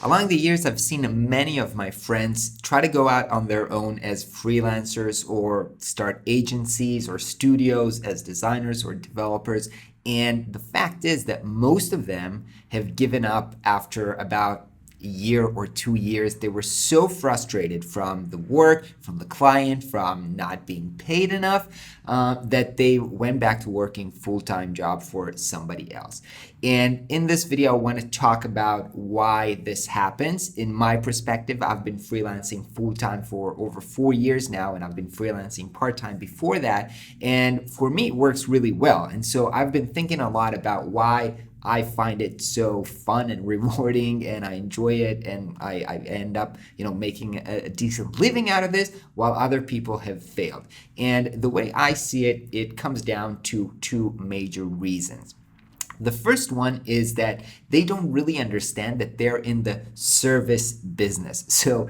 Along the years, I've seen many of my friends try to go out on their own as freelancers or start agencies or studios as designers or developers. And the fact is that most of them have given up after about a year or 2 years. They were so frustrated from the work, from the client, from not being paid enough, that they went back to working full-time job for somebody else. And in this video, I want to talk about why this happens. In my perspective, I've been freelancing full-time for over 4 years now, and I've been freelancing part-time before that. And for me, it works really well. And so I've been thinking a lot about why I find it so fun and rewarding, and I enjoy it, and I end up, making a decent living out of this, while other people have failed. And the way I see it, it comes down to two major reasons. The first one is that they don't really understand that they're in the service business. So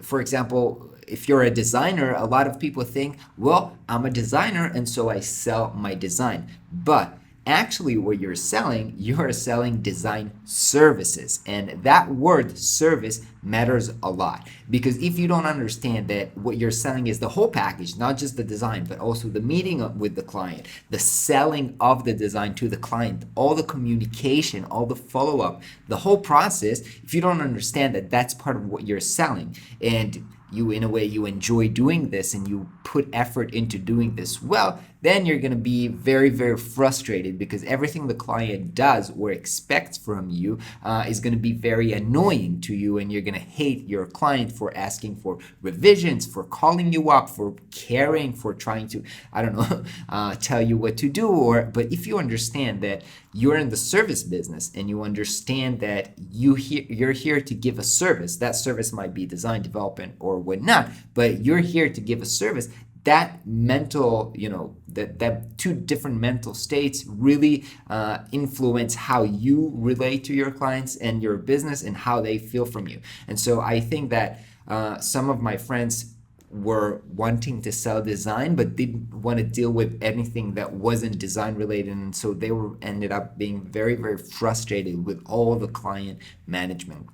for example, if you're a designer, a lot of people think, well, I'm a designer and so I sell my design. But actually what you're selling design services, and that word service matters a lot, because if you don't understand that what you're selling is the whole package, not just the design, but also the meeting with the client, the selling of the design to the client, all the communication, all the follow-up, the whole process, if you don't understand that that's part of what you're selling, and you, in a way, you enjoy doing this and you put effort into doing this well, then you're going to be very, very frustrated, because everything the client does or expects from you is going to be very annoying to you, and you're going to hate your client for asking for revisions, for calling you up, for caring, for trying to, I don't know, tell you what to do. But if you understand that you're in the service business and you understand that you're here to give a service, that service might be design, development, or whatnot, but you're here to give a service, that mental, that two different mental states really influence how you relate to your clients and your business and how they feel from you. And so I think that some of my friends were wanting to sell design but didn't want to deal with anything that wasn't design related, and so they ended up being very, very frustrated with all the client management.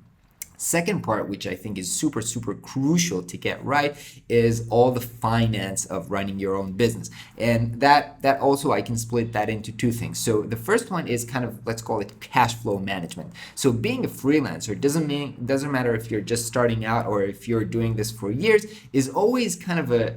Second part, which I think is super, super crucial to get right, is all the finance of running your own business. And that also, I can split that into two things. So the first one is kind of, let's call it cash flow management. So being a freelancer doesn't matter if you're just starting out or if you're doing this for years, is always kind of a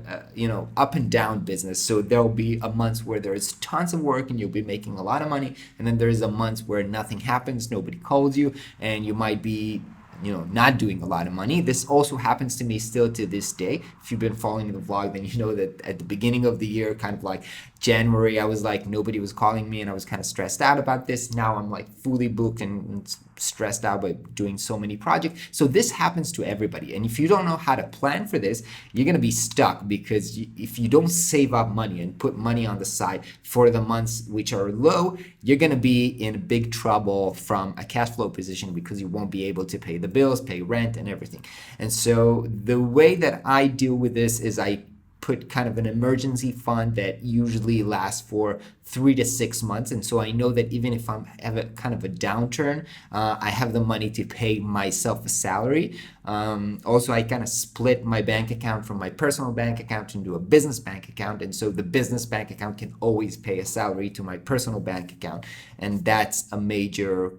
up and down business. So there'll be a month where there's tons of work and you'll be making a lot of money, and then there's a month where nothing happens, nobody calls you, and you might be not doing a lot of money. This also happens to me still to this day. If you've been following the vlog, then you know that at the beginning of the year, kind of like January, I was like, nobody was calling me and I was kind of stressed out about this. Now I'm like fully booked and stressed out by doing so many projects. So this happens to everybody. And if you don't know how to plan for this, you're going to be stuck, because if you don't save up money and put money on the side for the months which are low, you're going to be in big trouble from a cash flow position, because you won't be able to pay the bills, pay rent, and everything. And so the way that I deal with this is I put kind of an emergency fund that usually lasts for 3 to 6 months. And so I know that even if I have a kind of a downturn, I have the money to pay myself a salary. Also, I kind of split my bank account from my personal bank account into a business bank account. And so the business bank account can always pay a salary to my personal bank account. And that's a major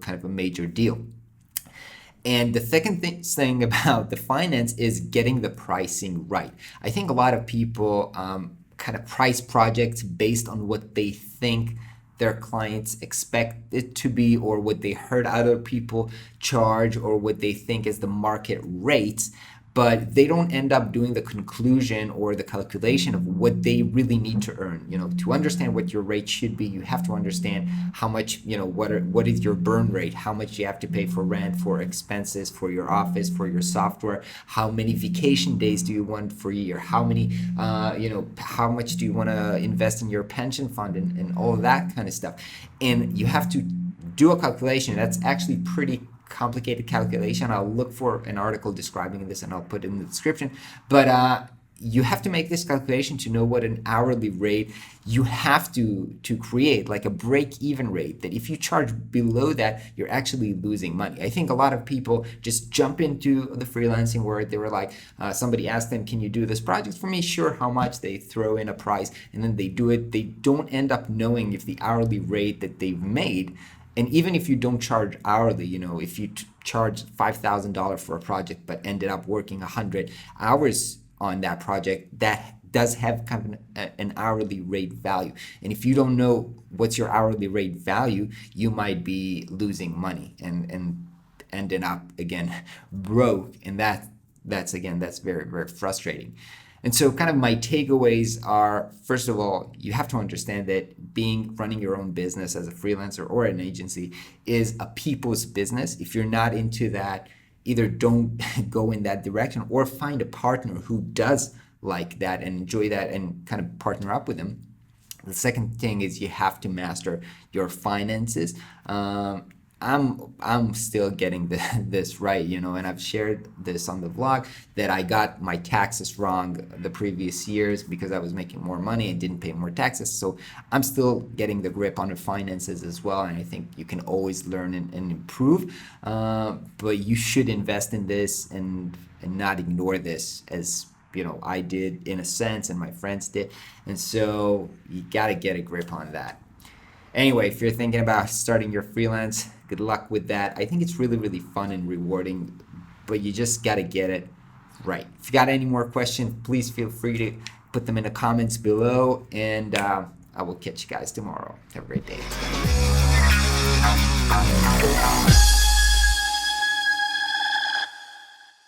deal. And the second thing about the finance is getting the pricing right. I think a lot of people kind of price projects based on what they think their clients expect it to be, or what they heard other people charge, or what they think is the market rates. But they don't end up doing the conclusion or the calculation of what they really need to earn. To understand what your rate should be, you have to understand how much, what is your burn rate, how much you have to pay for rent, for expenses, for your office, for your software, how many vacation days do you want for a year, how many, how much do you want to invest in your pension fund, and all of that kind of stuff. And you have to do a calculation that's actually pretty complicated calculation. I'll look for an article describing this and I'll put it in the description. But you have to make this calculation to know what an hourly rate you have to create, like a break-even rate, that if you charge below that, you're actually losing money. I think a lot of people just jump into the freelancing world. They were like, somebody asked them, can you do this project for me? Sure, how much? They throw in a price and then they do it. They don't end up knowing if the hourly rate that they've made, and even if you don't charge hourly, if you charge $5,000 for a project but ended up working 100 hours on that project, that does have kind of an hourly rate value. And if you don't know what's your hourly rate value, you might be losing money and ending up again broke. And that's very, very frustrating. And so kind of my takeaways are, first of all, you have to understand that running your own business as a freelancer or an agency is a people's business. If you're not into that, either don't go in that direction or find a partner who does like that and enjoy that and kind of partner up with them. The second thing is you have to master your finances. I'm still getting this right, and I've shared this on the vlog that I got my taxes wrong the previous years because I was making more money and didn't pay more taxes. So I'm still getting the grip on the finances as well, and I think you can always learn and improve. But you should invest in this and not ignore this, as I did in a sense, and my friends did. And so you got to get a grip on that. Anyway, if you're thinking about starting your freelance, good luck with that. I think it's really, really fun and rewarding, but you just got to get it right. If you got any more questions, please feel free to put them in the comments below, and I will catch you guys tomorrow. Have a great day.